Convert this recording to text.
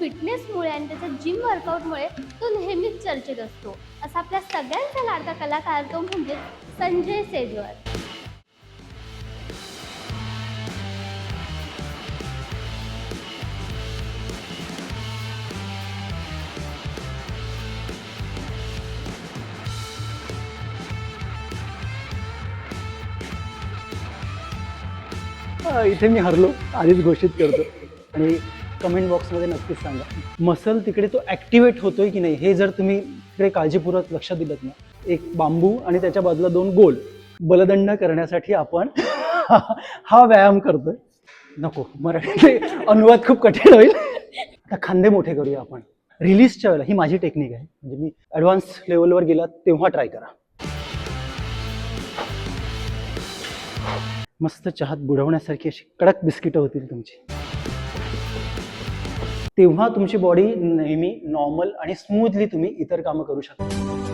फिटनेसमुळे आणि त्याच्या जिम वर्कआउटमुळे तो नेहमीच चर्चेत असतो. असा आपल्या सगळ्यांचा लाडका कलाकार तो म्हणजे संजय सेजवर. इथे मी हरलो आधीच घोषित करतो. आणि कमेंट बॉक्समध्ये नक्कीच सांगा मसल तिकडे तो ॲक्टिवेट होतोय की नाही. हे जर तुम्ही तिकडे काळजीपूर्वक लक्ष दिलं ना, एक बांबू आणि त्याच्या बाजूला 2 गोल बलदंड करण्यासाठी आपण हा व्यायाम करतोय. नको मराठी अनुवाद खूप कठीण होईल. आता खांदे मोठे करूया आपण रिलीजच्या वेळेला. ही माझी टेक्निक आहे, म्हणजे मी ॲडव्हान्स लेवलवर गेला तेव्हा ट्राय करा. मस्त चहात बुडवण्यासारखी अशी कडक बिस्किटं होतील तुमची. तेव्हा तुमची बॉडी नेहमी नॉर्मल आणि स्मूथली तुम्ही इतर कामं करू शकता.